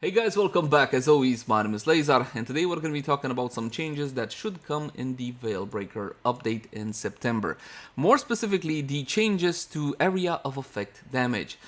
Hey guys, welcome back. As always, my name is Lazar, and today we're going to be talking about some changes that should come in the Veilbraker update in September. More specifically, the changes to area of effect damage.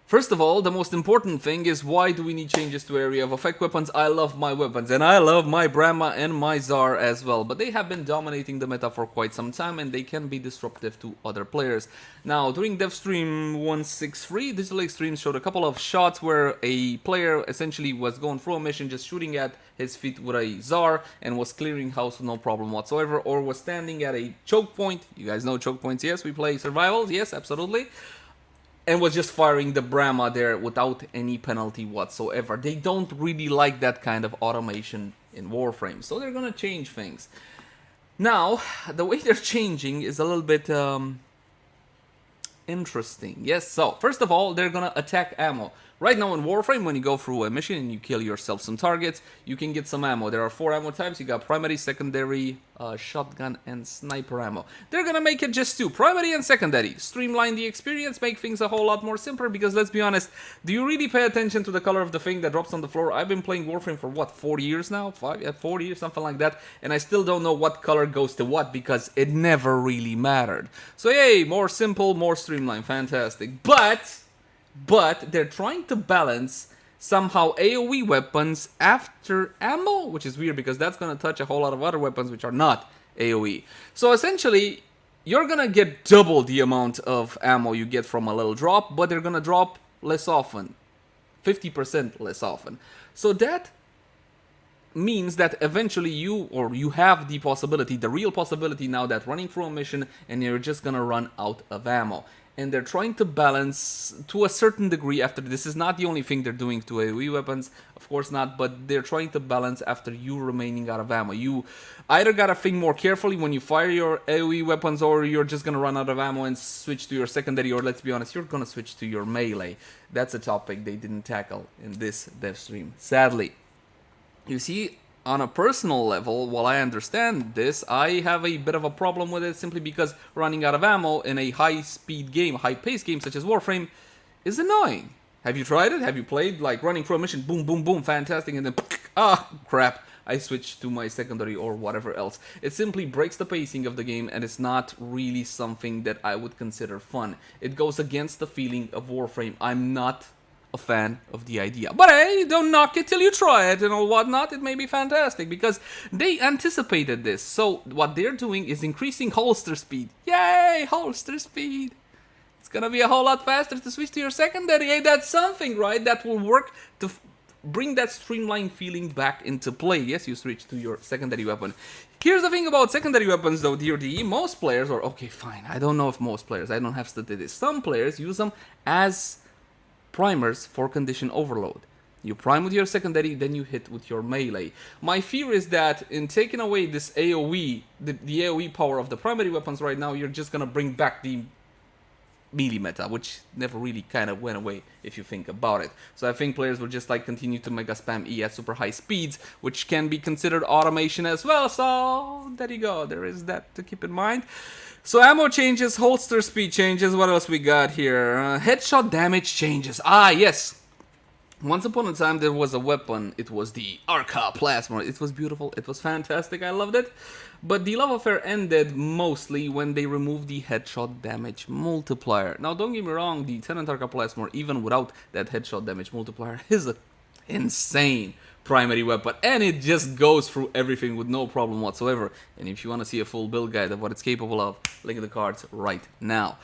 First of all, the most important thing is why do we need changes to area of effect weapons? I love my weapons, and I love my Brahma and my Tsar as well, but they have been dominating the meta for quite some time, and they can be disruptive to other players. Now, during DevStream 163, Digital Extremes showed a couple of shots where a player essentially was going through a mission, just shooting at his feet with a Tsar, and was clearing house with no problem whatsoever, or was standing at a choke point. You guys know choke points, yes? We play survivals, yes, absolutely. And was just firing the Brahma there without any penalty whatsoever. They don't really like that kind of automation in Warframe, so they're gonna change things. Now, the way they're changing is a little bit interesting. Yes, so first of all, they're gonna attack ammo. Right now in Warframe, when you go through a mission and you kill yourself some targets, you can get some ammo. There are 4 ammo types. You got primary, secondary, shotgun, and sniper ammo. They're gonna make it just 2, primary and secondary. Streamline the experience, make things a whole lot more simpler, because let's be honest, do you really pay attention to the color of the thing that drops on the floor? I've been playing Warframe for what, 4 years now? 4 years, something like that, and I still don't know what color goes to what, because it never really mattered. So yay, more simple, more streamlined, fantastic. But they're trying to balance somehow AoE weapons after ammo, which is weird because that's going to touch a whole lot of other weapons which are not AoE. So essentially, you're going to get double the amount of ammo you get from a little drop, but they're going to drop less often, 50% less often. So that means that eventually you have the possibility, the real possibility now, that running through a mission and you're just going to run out of ammo. And they're trying to balance to a certain degree after. This is not the only thing they're doing to AoE weapons, of course not, but they're trying to balance after you remaining out of ammo. You either gotta think more carefully when you fire your AoE weapons, or you're just gonna run out of ammo and switch to your secondary, or let's be honest, you're gonna switch to your melee. That's a topic they didn't tackle in this dev stream, sadly. You see, on a personal level, while I understand this, I have a bit of a problem with it, simply because running out of ammo in a high-speed game, high-paced game such as Warframe is annoying. Have you tried it? Have you played, like, running through a mission, boom, boom, boom, fantastic, and then, crap, I switch to my secondary or whatever else. It simply breaks the pacing of the game, and it's not really something that I would consider fun. It goes against the feeling of Warframe. I'm not a fan of the idea, but hey, don't knock it till you try it and all whatnot. It may be fantastic because they anticipated this. So what they're doing is increasing holster speed. Yay, holster speed! It's gonna be a whole lot faster to switch to your secondary. Hey, that's something, right? That will work to bring that streamlined feeling back into play. Yes, you switch to your secondary weapon. Here's the thing about secondary weapons though, dear DE. Most players, or okay, fine, I don't know if most players, I don't have statistics. Some players use them as primers for condition overload. You prime with your secondary, then you hit with your melee. My fear is that in taking away this AoE, the AoE power of the primary weapons right now, you're just gonna bring back the melee meta, which never really kind of went away if you think about it. So I think players will just like continue to mega spam E at super high speeds, which can be considered automation as well. So there you go, there is that to keep in mind. So ammo changes, holster speed changes, what else we got here? Headshot damage changes. Ah, yes. Once upon a time there was a weapon, it was the Arca Plasma. It was beautiful, it was fantastic, I loved it. But the love affair ended mostly when they removed the headshot damage multiplier. Now don't get me wrong, the Tenant Arca Plasma, even without that headshot damage multiplier, is an insane primary weapon, and it just goes through everything with no problem whatsoever. And if you want to see a full build guide of what it's capable of, link in the cards right now.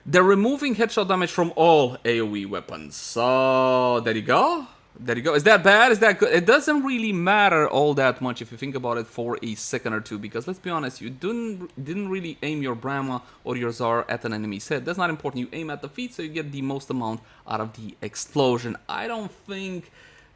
They're removing headshot damage from all AoE weapons. So there you go. There you go. Is that bad? Is that good? It doesn't really matter all that much if you think about it for a second or two, because let's be honest, you didn't really aim your Brahma or your Tsar at an enemy's head. That's not important. You aim at the feet so you get the most amount out of the explosion. I don't think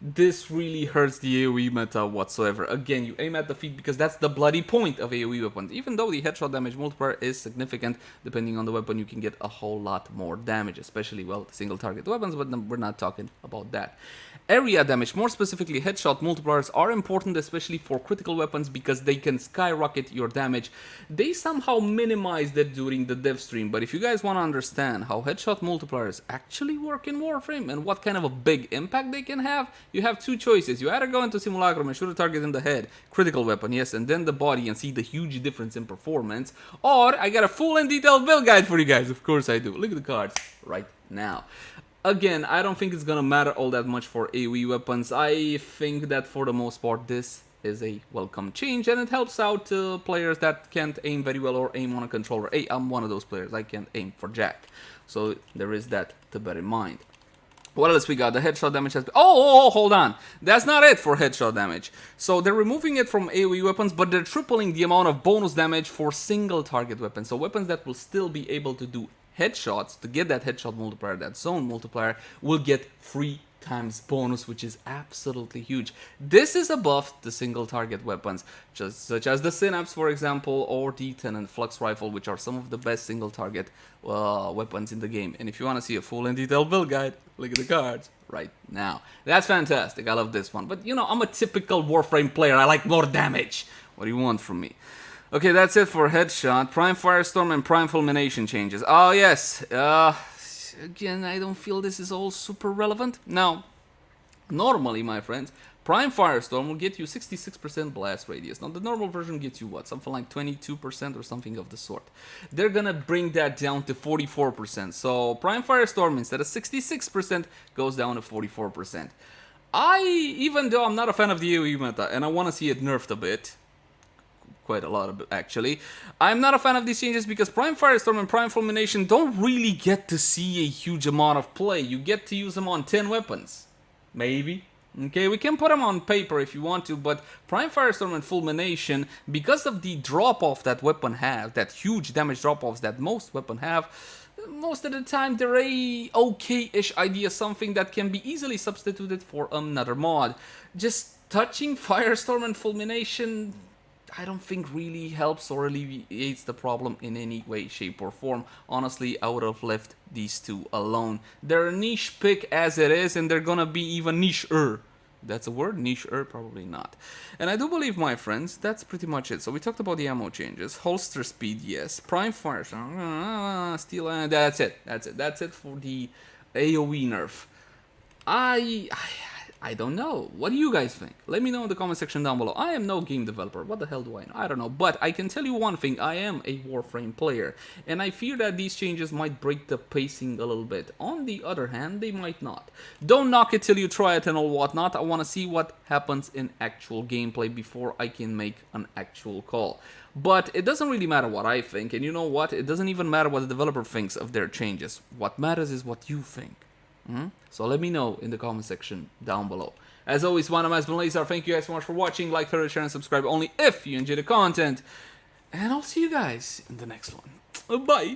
this really hurts the AoE meta whatsoever. Again, you aim at the feet because that's the bloody point of AoE weapons. Even though the headshot damage multiplier is significant, depending on the weapon, you can get a whole lot more damage, especially, well, single target weapons, but we're not talking about that. area damage, more specifically headshot multipliers, are important, especially for critical weapons, because they can skyrocket your damage. They somehow minimized it during the dev stream, but if you guys want to understand how headshot multipliers actually work in Warframe and what kind of a big impact they can have, you have two choices. You either go into Simulacrum and shoot a target in the head, critical weapon, yes, and then the body, and see the huge difference in performance, or I got a full and detailed build guide for you guys. Of course I do. Look at the cards right now. Again, I don't think it's gonna matter all that much for AoE weapons. I think that for the most part this is a welcome change, and it helps out players that can't aim very well or aim on a controller. Hey, I'm one of those players. I can't aim for jack. So there is that to bear in mind. What else we got? The headshot damage has been... Oh, hold on. That's not it for headshot damage. So they're removing it from AoE weapons, but they're tripling the amount of bonus damage for single target weapons. So weapons that will still be able to do headshots, to get that headshot multiplier, that zone multiplier, will get 3 times bonus, which is absolutely huge. This is above the single target weapons, such as the Synapse, for example, or the Tenant Flux Rifle, which are some of the best single target weapons in the game. And if you want to see a full and detailed build guide, look at the cards right now. That's fantastic. I love this one. But you know, I'm a typical Warframe player. I like more damage. What do you want from me? Okay, that's it for headshot. Prime Firestorm and Prime Fulmination changes. Oh yes, again, I don't feel this is all super relevant. Now, normally, my friends, Prime Firestorm will get you 66% blast radius. Now, the normal version gets you what? Something like 22% or something of the sort. They're gonna bring that down to 44%. So, Prime Firestorm, instead of 66%, goes down to 44%. Even though I'm not a fan of the AoE meta, and I want to see it nerfed a bit, quite a lot of it actually, I'm not a fan of these changes because Prime Firestorm and Prime Fulmination don't really get to see a huge amount of play. You get to use them on 10 weapons. Maybe. Okay, we can put them on paper if you want to, but Prime Firestorm and Fulmination, because of the drop-off that weapon has, that huge damage drop-offs that most weapons have, most of the time they're a okay-ish idea, something that can be easily substituted for another mod. Just touching Firestorm and Fulmination, I don't think really helps or alleviates the problem in any way, shape, or form. Honestly, I would have left these two alone. They're a niche pick as it is, and they're gonna be even niche-er. That's a word? Niche-er? Probably not. And I do believe, my friends, that's pretty much it. So we talked about the ammo changes. Holster speed, yes. Prime fire, steel, that's it. That's it for the AoE nerf. I don't know. What do you guys think? Let me know in the comment section down below. I am no game developer. What the hell do I know? I don't know. But I can tell you one thing. I am a Warframe player. And I fear that these changes might break the pacing a little bit. On the other hand, they might not. Don't knock it till you try it and all whatnot. I want to see what happens in actual gameplay before I can make an actual call. But it doesn't really matter what I think. And you know what? It doesn't even matter what the developer thinks of their changes. What matters is what you think. So let me know in the comment section down below. As always, my name has been Leyzar. Thank you guys so much for watching. Like, share, and subscribe only if you enjoy the content. And I'll see you guys in the next one. Bye.